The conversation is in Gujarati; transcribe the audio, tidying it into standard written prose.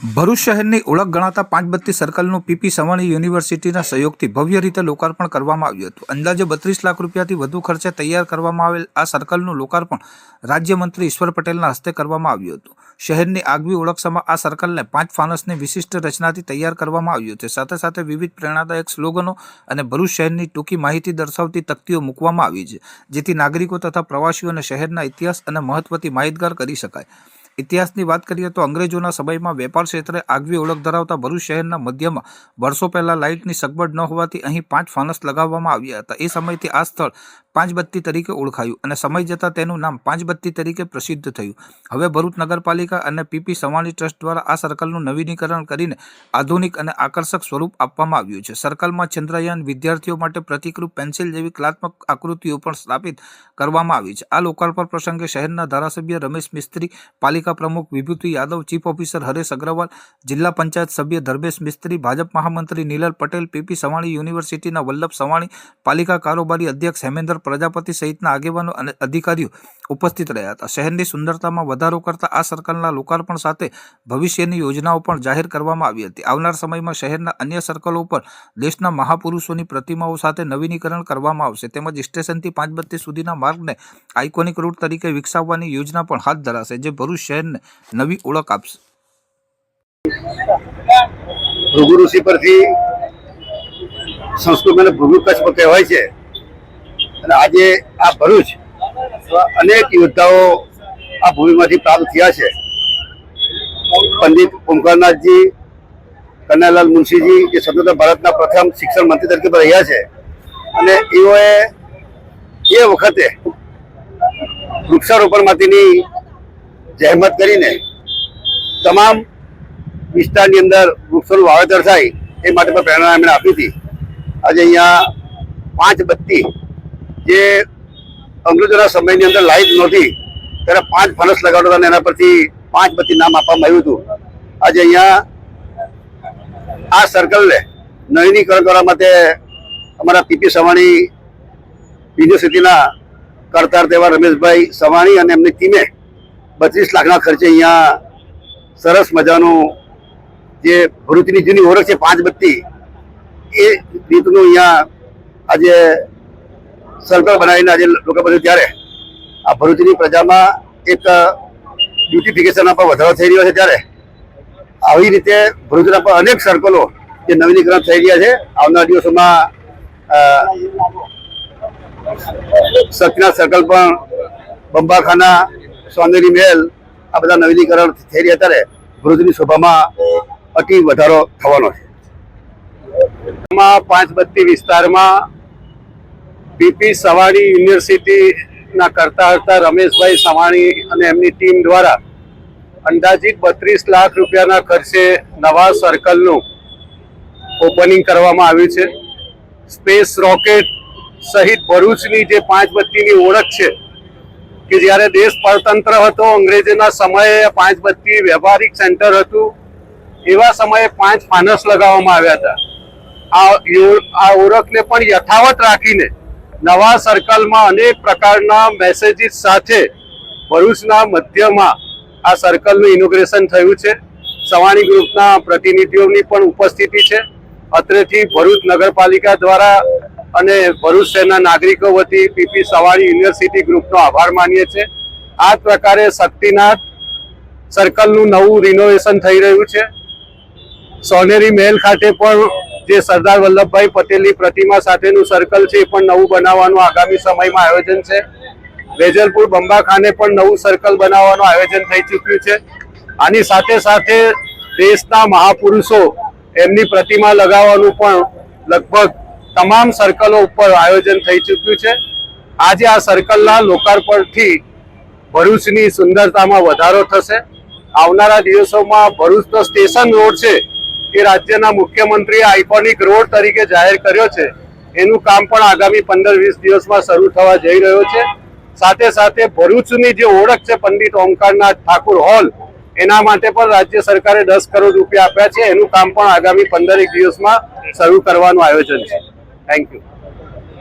ભરૂચ શહેરની ઓળખ ગણાતા પાંચબત્તી સર્કલનું પીપી સવાણી યુનિવર્સિટીના સહયોગથી ભવ્ય રીતે લોકાર્પણ કરવામાં આવ્યું હતું। અંદાજે 32 લાખ રૂપિયાથી વધુ ખર્ચે તૈયાર કરવામાં આવેલ આ સર્કલનું લોકાર્પણ રાજ્યમંત્રી ઈશ્વર પટેલના હસ્તે કરવામાં આવ્યું હતું। શહેરની આગવી ઓળખસમા આ સર્કલને 5 ફાનસની વિશિષ્ટ રચનાથી તૈયાર કરવામાં આવ્યું છે। સાથે સાથે વિવિધ પ્રેરણાદાયક સ્લોગનો અને ભરૂચ શહેરની ટૂંકી માહિતી દર્શાવતી તકતીઓ મૂકવામાં આવી છે, જેથી નાગરિકો તથા પ્રવાસીઓને શહેરના ઇતિહાસ અને મહત્વથી માહિતગાર કરી શકાય। ઇતિહાસની વાત કરીએ તો અંગ્રેજોના સમયમાં વેપાર ક્ષેત્રે આગવી ઓળખ ધરાવતા ભરૂચ શહેરના મધ્યમાં વર્ષો પહેલાં લાઇટની સગવડ ન હોવાથી અહીં 5 ફાનસ લગાવવામાં આવ્યા હતા। એ સમયથી આ સ્થળ પાંચબત્તી તરીકે ઓળખાયું અને સમય જતાં તેનું નામ પાંચબત્તી તરીકે પ્રસિદ્ધ થયું। હવે ભરૂચ નગરપાલિકા અને પીપી સવાણી ટ્રસ્ટ દ્વારા આ સર્કલનું નવીનીકરણ કરીને આધુનિક અને આકર્ષક સ્વરૂપ આપવામાં આવ્યું છે। સર્કલમાં ચંદ્રયાન વિદ્યાર્થીઓ માટે પ્રતિકરૂપ પેન્સિલ જેવી કલાત્મક આકૃતિઓ પણ સ્થાપિત કરવામાં આવી છે। આ લોકાર્પણ પ્રસંગે શહેરના ધારાસભ્ય રમેશ મિસ્ત્રી, પાલિકા પ્રમુખ વિભૂતિ યાદવ, ચીફ ઓફિસર હરેશ અગ્રવાલ, જિલ્લા પંચાયત સભ્ય ધર્મેશ મિસ્ત્રી, ભાજપ મહામંત્રી નીલલ પટેલ, પીપી સવાણી યુનિવર્સિટીના વલ્લભ સવાણી, પાલિકા કારોબારી અધ્યક્ષ હેમેન્દ્ર પ્રજાપતિ સહિતના આગેવાનો અને અધિકારીઓ ઉપસ્થિત રહ્યા હતા। શહેરની સુંદરતામાં વધારો કરતા આ સર્કલના લોકાર્પણ સાથે ભવિષ્યની યોજનાઓ પણ જાહેર કરવામાં આવી હતી। આવનાર સમયમાં શહેરના અન્ય સર્કલો ઉપર દેશના મહાપુરુષોની પ્રતિમાઓ સાથે નવીનીકરણ કરવામાં આવશે, તેમજ સ્ટેશનથી પાંચબત્તી સુધીના માર્ગને આઇકોનિક રૂટ તરીકે વિકસાવવાની યોજના પણ હાથ ધરાશે, જે ભરૂચ શહેરને નવી ઓળખ આપશે। ભૃગુ ઋષિ પરથી સંસ્કૃત ભૃગુ કચ્છ કહેવાય છે અને આજે આ ભરૂચ અનેક યોદ્ધાઓ આ ભૂમિમાંથી પ્રાપ્ત થયા છે। પંડિત ઓમકારનાથજી, કનૈયાલાલ મુનશીજી જે સ્વતંત્ર ભારતના પ્રથમ શિક્ષણ મંત્રી તરીકે રહ્યા છે અને એઓએ એ વખતે વૃક્ષારોપણ માટેની જહેમત કરીને તમામ વિસ્તારની અંદર વૃક્ષોનું વાવેતર થાય એ માટે પણ પ્રેરણા એમણે આપી હતી। આજે અહીંયા પાંચબત્તી જે અંગ્રેજોના સમયની અંદર લાઇટ નહોતી ત્યારે 5 ફાનસ લગાડતા હતા, એના પરથી પાંચબત્તી નામ આપવામાં આવ્યું હતું। આજે અહીંયા આ સર્કલને નવીનીકરણ કરવા માટે અમારા પીપી સવાણી યુનિવર્સિટીના કરતાર તેવા રમેશભાઈ સવાણી અને એમની ટીમે 32 લાખના ખર્ચે અહીંયા સરસ મજાનું જે ભરૂચની જૂની ઓળખ છે પાંચબત્તી એ રીતનું અહીંયા આજે સર્કલ બનાવીને આજે લોકો બધું ત્યારે આ ભરૂચની પ્રજામાં એક બ્યુટિફિકેશનના પર વધારો થઈ રહ્યો છે, ત્યારે આવી રીતે ભરૂચના પર અનેક સર્કલો જે નવીનીકરણ થઈ રહ્યા છે। આવનાર દિવસોમાં સચનાથ સર્કલ પણ, બંબાખાના, સોનેરી મહેલ આ બધા નવીનીકરણ થઈ રહ્યા ત્યારે ભરૂચની શોભામાં અતિ વધારો થવાનો છે। પાંચબત્તી વિસ્તારમાં પીપી સવાણી યુનિવર્સિટીના કરતા હતા રમેશભાઈ સવાણી અને એમની ટીમ દ્વારા અંદાજિત 32 લાખ રૂપિયાના ખર્ચે નવા સર્કલનું ઓપનિંગ કરવામાં આવ્યું છે। સ્પેસ રોકેટ સહિત ભરૂચની જે પાંચબત્તીની ઓળખ છે કે જ્યારે દેશ પરતંત્ર હતો, અંગ્રેજોના સમયે પાંચબત્તી વ્યવહારિક સેન્ટર હતું, એવા સમયે 5 ફાનસ લગાવવામાં આવ્યા હતા। આ ઓળખને પણ યથાવત રાખીને નવા સર્કલમાં અનેક પ્રકારના મેસેજીસ સાથે ભરૂચના મધ્યમાં આ સર્કલનું ઇનોગ્રેશન થયું છે। સવાણી ગ્રુપના પ્રતિનિધિઓની પણ ઉપસ્થિતિ છે। અત્રેથી ભરૂચ નગરપાલિકા દ્વારા અને ભરૂચ શહેરના નાગરિકો વતી પીપી સવાણી યુનિવર્સિટી ગ્રુપનો આભાર માનીએ છીએ। આ પ્રકારે શક્તિનાથ સર્કલનું નવું રિનોવેશન થઈ રહ્યું છે। સોનેરી મહેલ ખાતે પણ જે સરદાર વલ્લભભાઈ પટેલની પ્રતિમા સાથેનું સર્કલ છે એ પણ નવું બનાવવાનું આગામી સમયમાં આયોજન છે। વેજલપુર બંબાખાને પણ નવું સર્કલ બનાવવાનું આયોજન થઈ ચૂક્યું છે। આની સાથે સાથે દેશના મહાપુરુષો એમની પ્રતિમા લગાવવાનું પણ લગભગ તમામ સર્કલો ઉપર આયોજન થઈ ચૂક્યું છે। આજે આ સર્કલના લોકાર્પણથી ભરૂચની સુંદરતામાં વધારો થશે। આવનારા દિવસોમાં ભરૂચનો સ્ટેશન રોડ છે એ રાજ્યના મુખ્યમંત્રીએ આઇકોનિક રોડ તરીકે જાહેર કર્યો છે, એનું કામ પણ આગામી 15-20 દિવસમાં શરૂ થવા જઈ રહ્યો છે। સાથે સાથે ભરૂચની જે ઓળખ છે પંડિત ઓમકારનાથ ઠાકુર હોલ, એના માટે પણ રાજ્ય સરકારે 10 કરોડ રૂપિયા આપ્યા છે, એનું કામ પણ આગામી 15 દિવસમાં શરૂ કરવાનું આયોજન છે। Thank you.